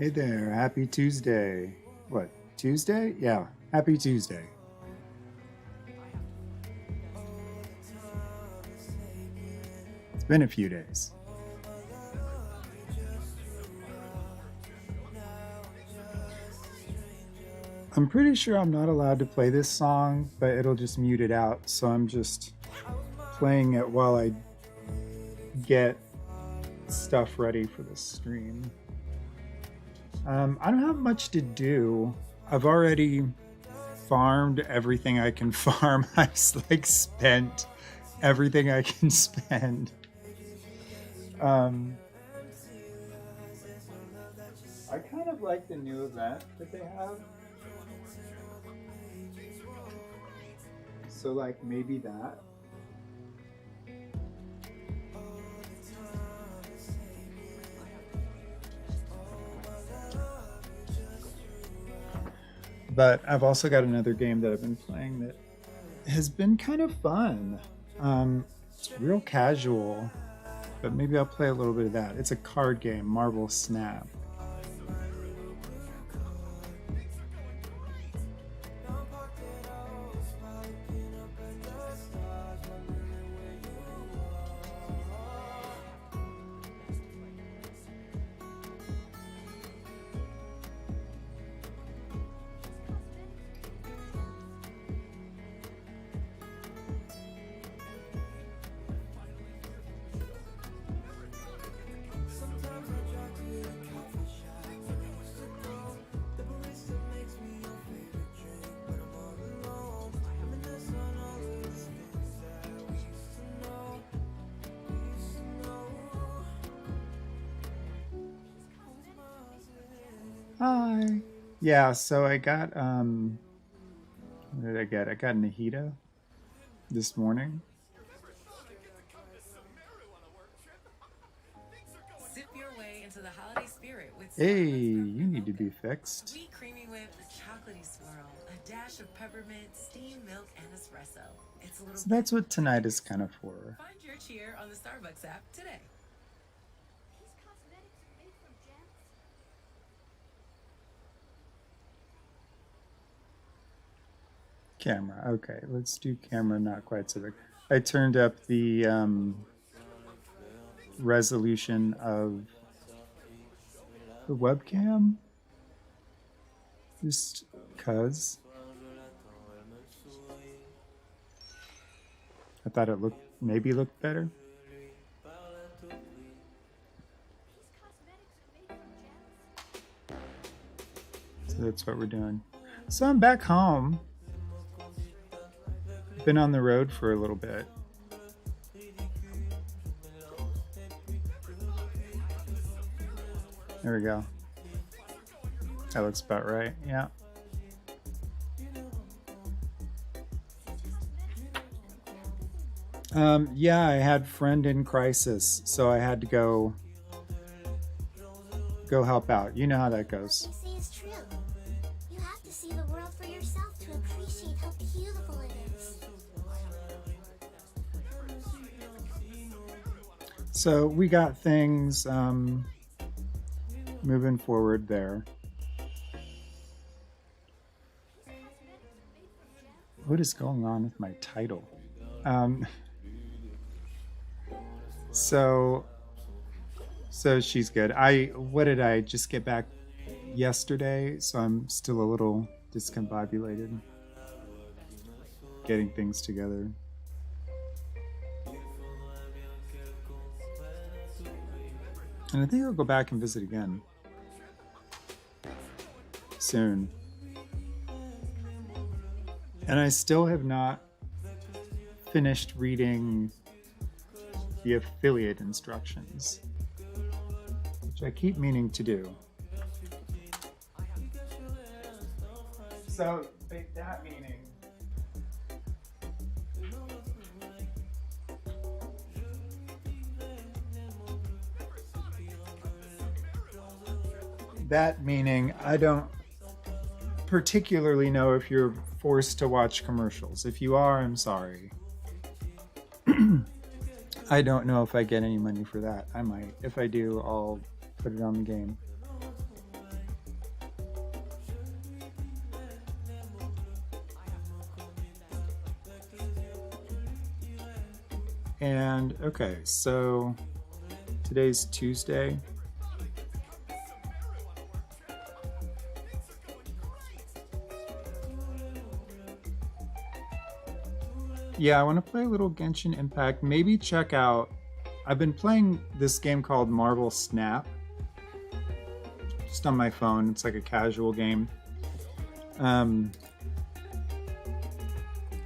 Hey there, happy Tuesday. What, Tuesday? Yeah, happy Tuesday. It's been a few days. I'm pretty sure I'm not allowed to play this song, but it'll just mute it out. So I'm just playing it while I get stuff ready for the stream. I don't have much to do. I've already farmed everything I can farm. I've like spent everything I can spend. I kind of like the new event that they have. So like maybe that. But I've also got another game that I've been playing that has been kind of fun. It's real casual, but maybe I'll play a little bit of that. It's a card game, Marble Snap. Hi. Yeah, so I got what did I get? I got Nahida this morning. Sip your way into the holiday spirit with Hey, Starbucks you need to be fixed. sweet creamy whip, chocolatey swirl, a dash of peppermint, steamed milk, and espresso. It's a little So that's what tonight is kind of for. Find your cheer on the Starbucks app today. Camera. Okay, let's do camera, not quite so big. I turned up the resolution of the webcam just cuz I thought it maybe looked better. So that's what we're doing. So I'm back home. Been on the road for a little bit. There we go. That looks about right. Yeah. Yeah, I had friend in crisis, so I had to go help out. You know how that goes. What they say is true. You have to see the world for yourself to appreciate how beautiful it is. So we got things moving forward there. What is going on with my title? So she's good. What did I just get back yesterday? So I'm still a little discombobulated getting things together. And I think I'll go back and visit again soon. And I still have not finished reading the affiliate instructions, which I keep meaning to do. So, that meaning I don't particularly know if you're forced to watch commercials. If you are, I'm sorry. I don't know if I get any money for that. I might. If I do, I'll put it on the game. And okay, so today's Tuesday. Yeah, I want to play a little Genshin Impact. Maybe check out. I've been playing this game called Marvel Snap, just on my phone. It's like a casual game. And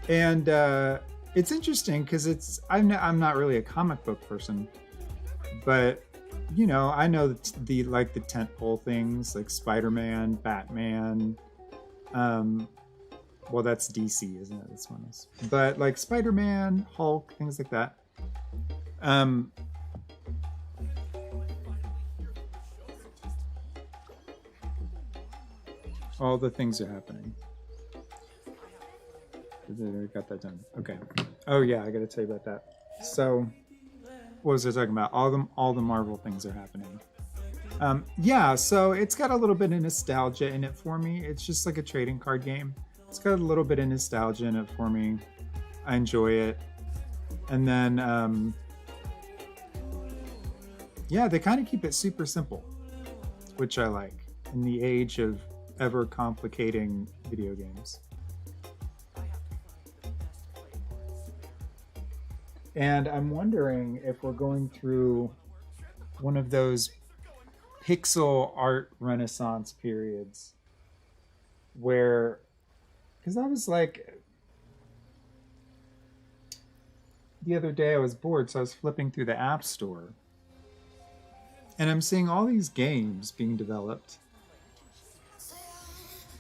it's interesting because I'm not really a comic book person, but you know, I know the like the tentpole things like Spider-Man, Batman. Well, that's DC, isn't it? This one is, but like Spider-Man, Hulk, things like that. All the things are happening. I got that done. Okay. Oh yeah, I got to tell you about that. So, what was I talking about? All the Marvel things are happening. Yeah, so it's got a little bit of nostalgia in it for me. It's just like a trading card game. It's got a little bit of nostalgia in it for me. I enjoy it. And then, yeah, they kind of keep it super simple, which I like in the age of ever complicating video games. And I'm wondering if we're going through one of those pixel art renaissance periods where, because I was like, the other day I was bored, so I was flipping through the App Store and I'm seeing all these games being developed.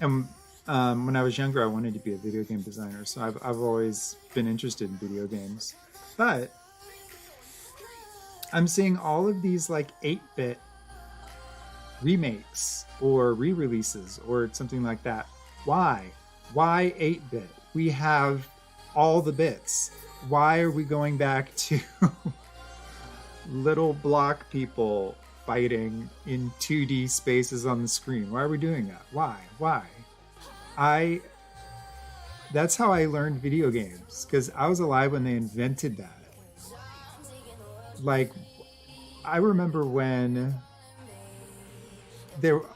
And when I was younger, I wanted to be a video game designer, so I've always been interested in video games. But I'm seeing all of these like 8-bit remakes or re-releases or something like that. Why? Why 8-bit? We have all the bits. Why are we going back to little block people fighting in 2D spaces on the screen? Why are we doing that? Why? That's how I learned video games, because I was alive when they invented that. Like, I remember when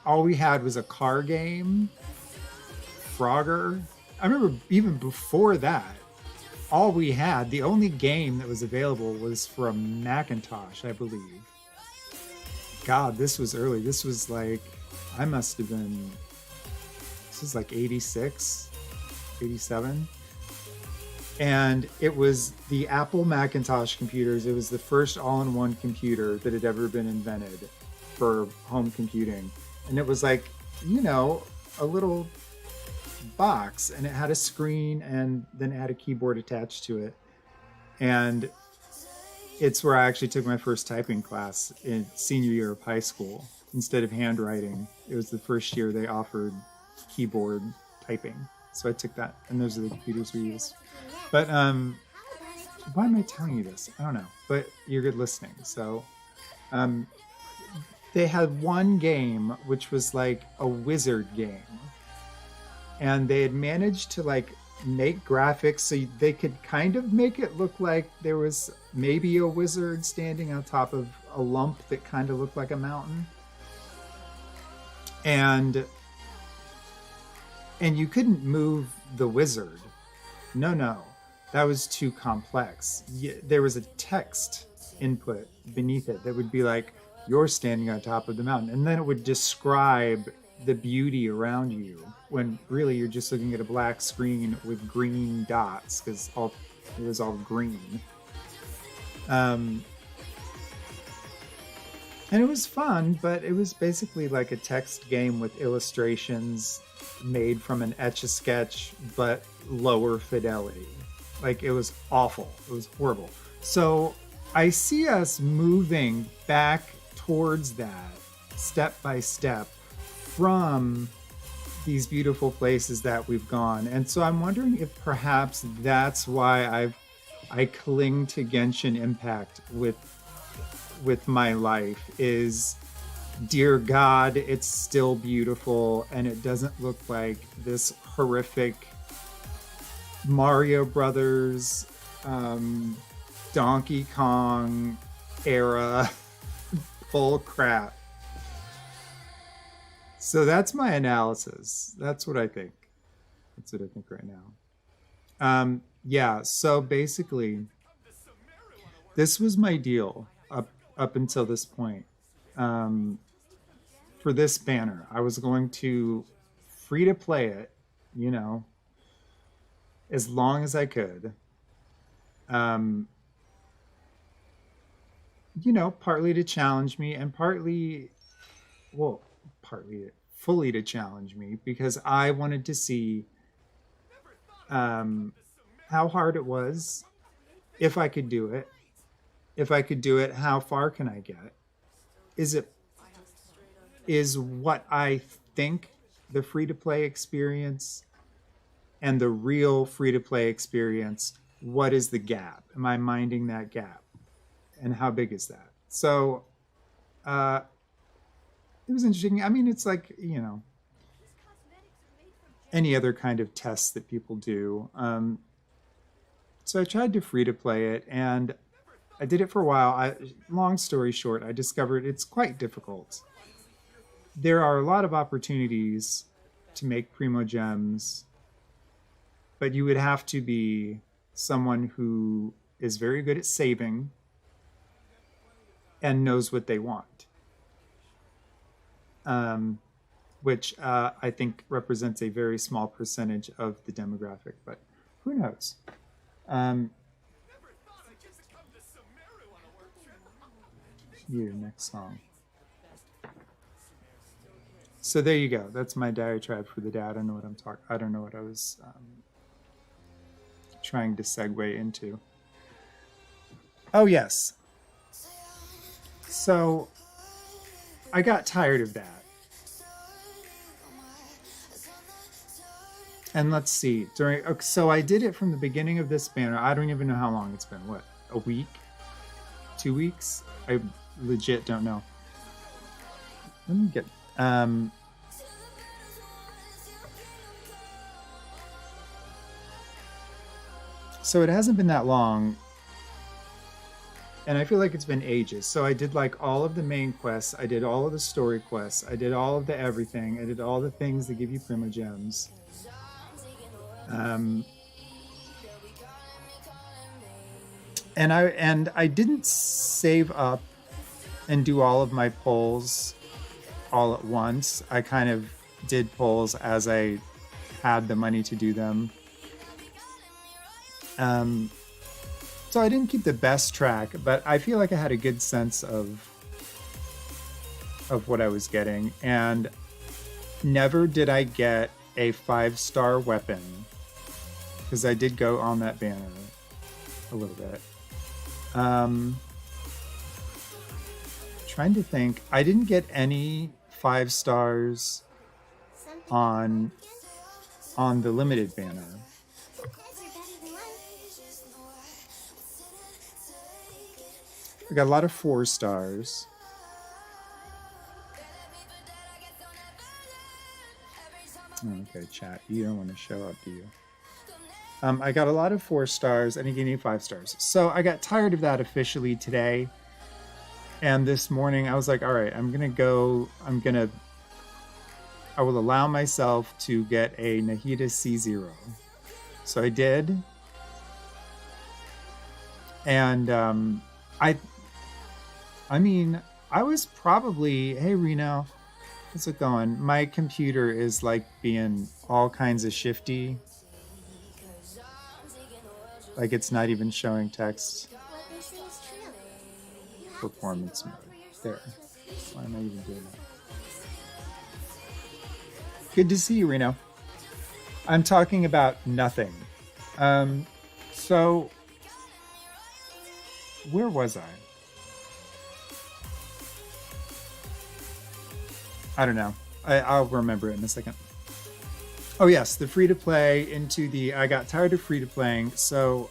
all we had was a car game, Frogger. I remember even before that, all we had, the only game that was available was from Macintosh, I believe. God, this was early. This was like, this was like 86. 87, and it was the Apple Macintosh computers. It was the first all-in-one computer that had ever been invented for home computing, and it was like, you know, a little box, and it had a screen, and then it had a keyboard attached to it. And it's where I actually took my first typing class in senior year of high school. Instead of handwriting, it was the first year they offered keyboard typing. So I took that, and those are the computers we use. But why am I telling you this? I don't know, but you're good listening. So they had one game which was like a wizard game, and they had managed to like make graphics so they could kind of make it look like there was maybe a wizard standing on top of a lump that kind of looked like a mountain. And you couldn't move the wizard. No. That was too complex. There was a text input beneath it that would be like, you're standing on top of the mountain. And then it would describe the beauty around you, when really you're just looking at a black screen with green dots, because it was all green. And it was fun, but it was basically like a text game with illustrations made from an Etch-a-Sketch, but lower fidelity. Like, it was awful. It was horrible. So I see us moving back towards that step by step from these beautiful places that we've gone. And so I'm wondering if perhaps that's why I cling to Genshin Impact with my life, is, dear God, it's still beautiful, and it doesn't look like this horrific Mario Brothers Donkey Kong era bull crap. So that's my analysis. That's what I think. That's what I think right now. Yeah, so basically, this was my deal up until this point. For this banner, I was going to free to play it, you know, as long as I could. You know, partly to challenge me and partly, well, partly fully to challenge me because I wanted to see how hard it was, if I could do it. If I could do it, how far can I get? Is what I think the free to play experience and the real free to play experience, what is the gap? Am I minding that gap? And how big is that? So it was interesting. I mean, it's like, you know, any other kind of test that people do. So I tried to free to play it, and I did it for a while. Long story short, I discovered it's quite difficult. There are a lot of opportunities to make Primo Gems, but you would have to be someone who is very good at saving and knows what they want. Which I think represents a very small percentage of the demographic, but who knows? Here, next song. So there you go. That's my diatribe for the day. I don't know what I'm talking. I don't know what I was trying to segue into. Oh yes. So I got tired of that. And let's see. So I did it from the beginning of this banner. I don't even know how long it's been. What? A week? 2 weeks? I legit don't know. Let me get. So it hasn't been that long, and I feel like it's been ages. So I did like all of the main quests. I did all of the story quests. I did all of the everything. I did all the things that give you Primo Gems. And I didn't save up and do all of my polls all at once. I kind of did polls as I had the money to do them. So I didn't keep the best track, but I feel like I had a good sense of what I was getting. And never did I get a 5-star weapon, because I did go on that banner a little bit. Trying to think. I didn't get any 5 stars on the limited banner. We got a lot of 4 stars. Okay, chat. You don't want to show up, do you? I got a lot of 4 stars, and he gave me 5 stars. So I got tired of that officially today. And this morning I was like, all right, I will allow myself to get a Nahida C0. So I did. And I mean, I was probably, hey Reno, how's it going? My computer is like being all kinds of shifty. Like it's not even showing text. Performance mode. There. Why am I even doing that? Good to see you, Reno. I'm talking about nothing. So where was I? I don't know. I'll remember it in a second. Oh yes, the free to play into the. I got tired of free to playing, so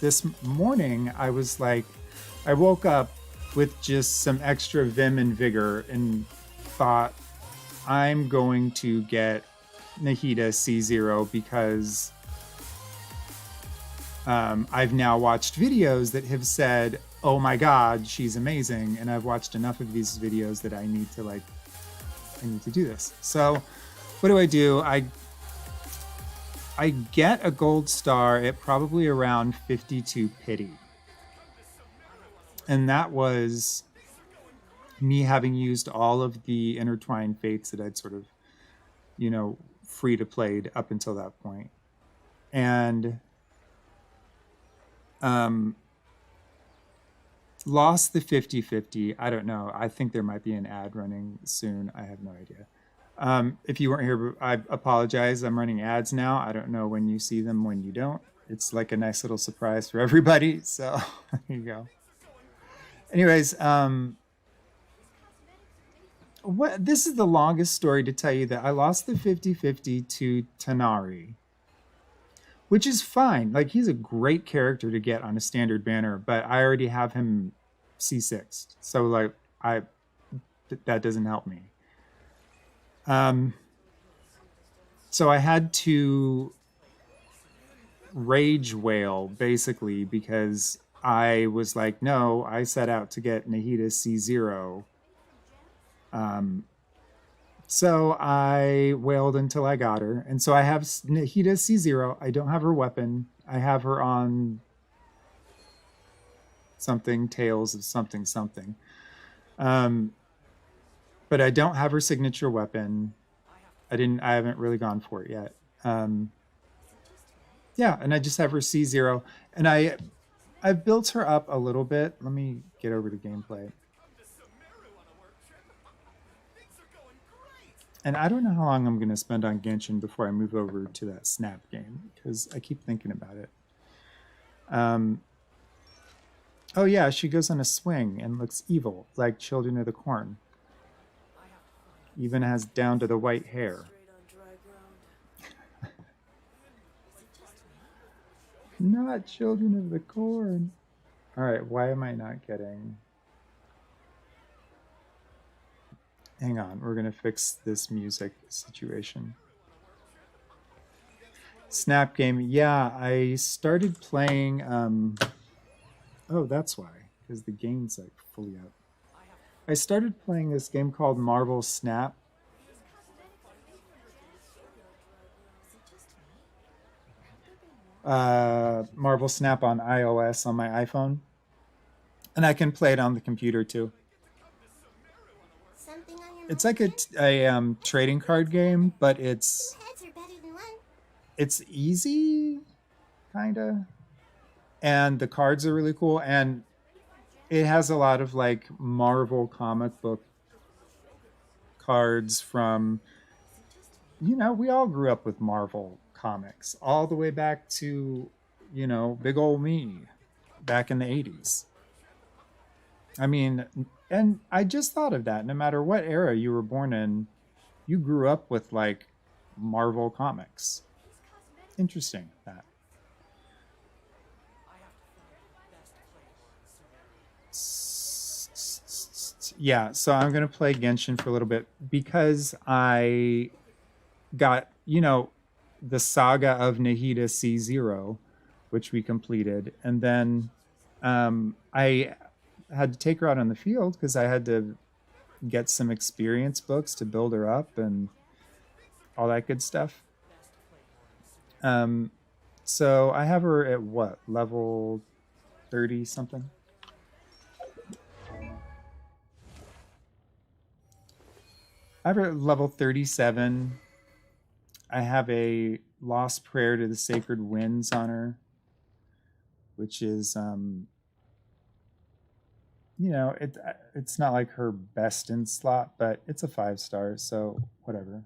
this morning I was like, I woke up with just some extra vim and vigor and thought, I'm going to get Nahida C0 because I've now watched videos that have said, "Oh my God, she's amazing," and I've watched enough of these videos that I need to do this. So, what do? I get a gold star at probably around 52 pity, and that was me having used all of the intertwined fates that I'd sort of, free to played up until that point, and lost the 50-50. I don't know. I think there might be an ad running soon. I have no idea. If you weren't here, I apologize. I'm running ads now. I don't know when you see them, when you don't. It's like a nice little surprise for everybody. So there you go. Anyways, this is the longest story to tell you that I lost the 50-50 to Tanari, which is fine. Like, he's a great character to get on a standard banner, but I already have him C6. So like that doesn't help me. So I had to rage wail basically because I was like, no, I set out to get Nahida C0. So I wailed until I got her. And so I have Nahida C0. I don't have her weapon. I have her on something, Tales of something, something. But I don't have her signature weapon. I haven't really gone for it yet. Yeah, and I just have her C0. And I've built her up a little bit. Let me get over to gameplay. And I don't know how long I'm going to spend on Genshin before I move over to that Snap game, because I keep thinking about it. Oh yeah, she goes on a swing and looks evil, like Children of the Corn. Even has down to the white hair. Not Children of the Corn. All right, why am I not getting... Hang on, we're going to fix this music situation. Snap game. Yeah, I started playing... Oh, that's why, because the game's like fully up. I started playing this game called Marvel Snap. Marvel Snap on iOS on my iPhone. And I can play it on the computer too. It's like a trading card game, but it's easy, kinda. And the cards are really cool, and it has a lot of like Marvel comic book cards from, we all grew up with Marvel comics all the way back to, big old me back in the 80s. I mean, and I just thought of that. No matter what era you were born in, you grew up with like Marvel comics. Interesting, that. Yeah, so I'm going to play Genshin for a little bit because I got, the saga of Nahida C0, which we completed. And then I had to take her out on the field because I had to get some experience books to build her up and all that good stuff. So I have her at what, level 30 something? I have her at level 37. I have a Lost Prayer to the Sacred Winds on her, which is, it's not like her best in slot, but it's a 5-star, so whatever.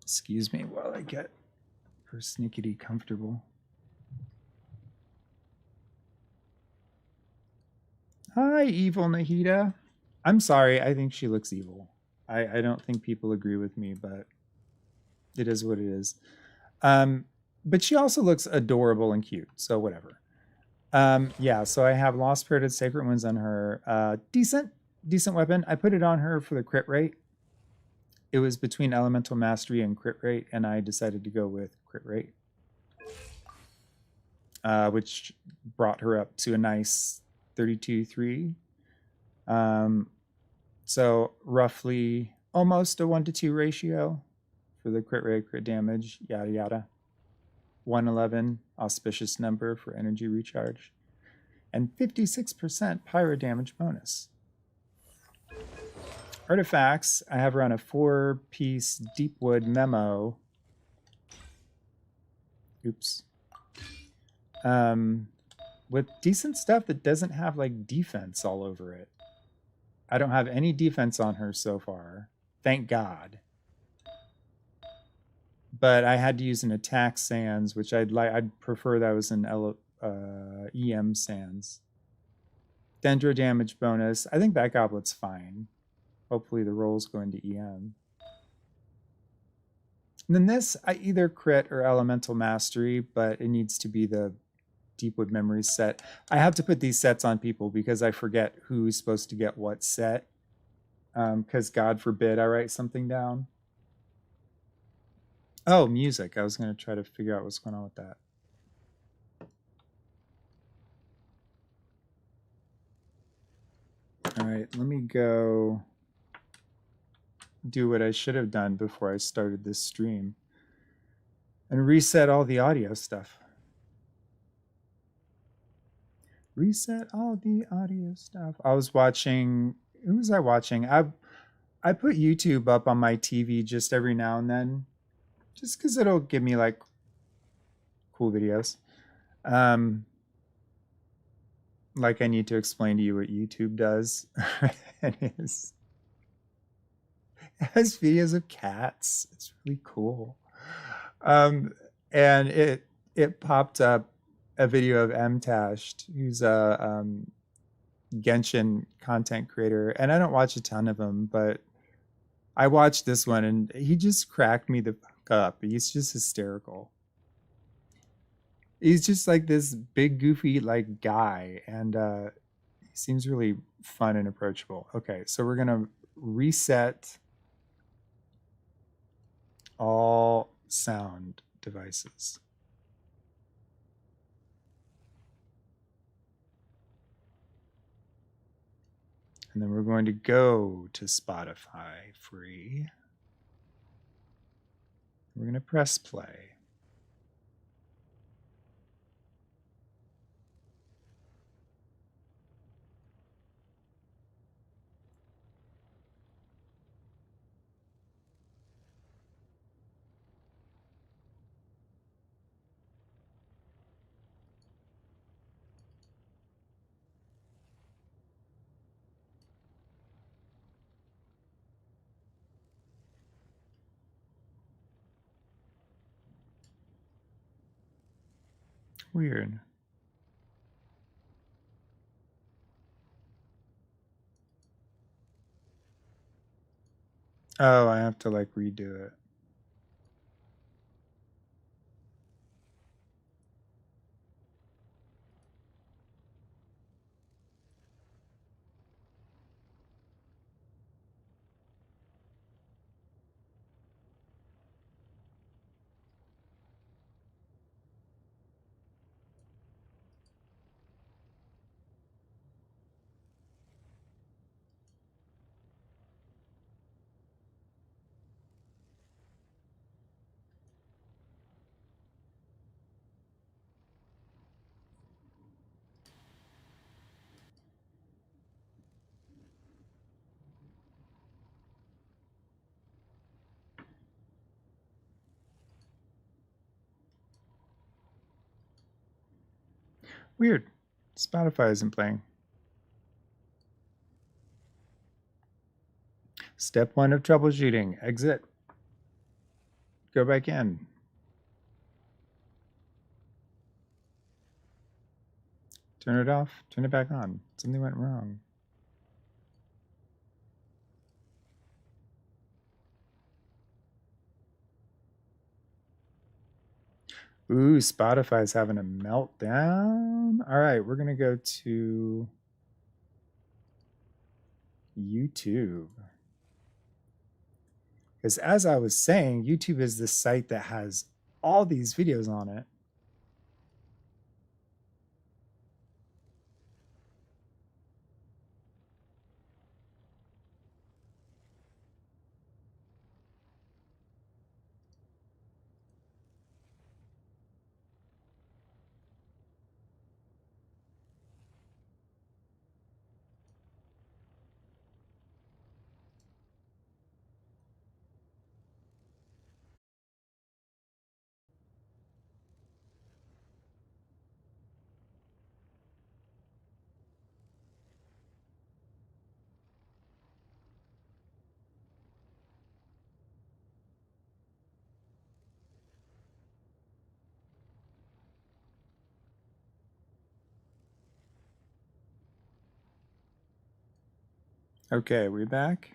Excuse me while I get her sneakity comfortable. Hi, evil Nahida. I'm sorry, I think she looks evil. I don't think people agree with me, but it is what it is. But she also looks adorable and cute, so whatever. Yeah, so I have Lost Spirited Sacred Winds on her. Decent weapon. I put it on her for the crit rate. it was between elemental mastery and crit rate, and I decided to go with crit rate, which brought her up to a nice 32.3. So roughly almost a 1-to-2 ratio for the crit rate, crit damage, yada yada. 111, auspicious number for energy recharge, and 56% pyro damage bonus. Artifacts, I have her on a 4-piece Deepwood Memo. Oops. With decent stuff that doesn't have like defense all over it. I don't have any defense on her so far. Thank God. But I had to use an attack sans, which I'd prefer that was an EM sans. Dendro damage bonus. I think that goblet's fine. Hopefully the rolls go into EM. And then this, I either crit or elemental mastery, but it needs to be the Deepwood Memories set. I have to put these sets on people because I forget who's supposed to get what set. Because God forbid I write something down. Oh, music. I was going to try to figure out what's going on with that. All right, let me go do what I should have done before I started this stream and reset all the audio stuff. Reset all the audio stuff. I was watching, who was I watching? I put YouTube up on my TV just every now and then, just because it'll give me like cool videos. Like I need to explain to you what YouTube does. It has videos of cats. It's really cool. And it popped up a video of Mtashed, who's a Genshin content creator, and I don't watch a ton of them, but I watched this one and he just cracked me the fuck up. He's just hysterical. He's just like this big goofy like guy, and he seems really fun and approachable. Okay, so we're gonna reset all sound devices. And then we're going to go to Spotify free. We're going to press play. Weird. Oh, I have to like redo it. Weird. Spotify isn't playing. Step 1 of troubleshooting. Exit. Go back in. Turn it off. Turn it back on. Something went wrong. Ooh, Spotify's having a meltdown. All right, we're going to go to YouTube. Because as I was saying, YouTube is this site that has all these videos on it. Okay, we back?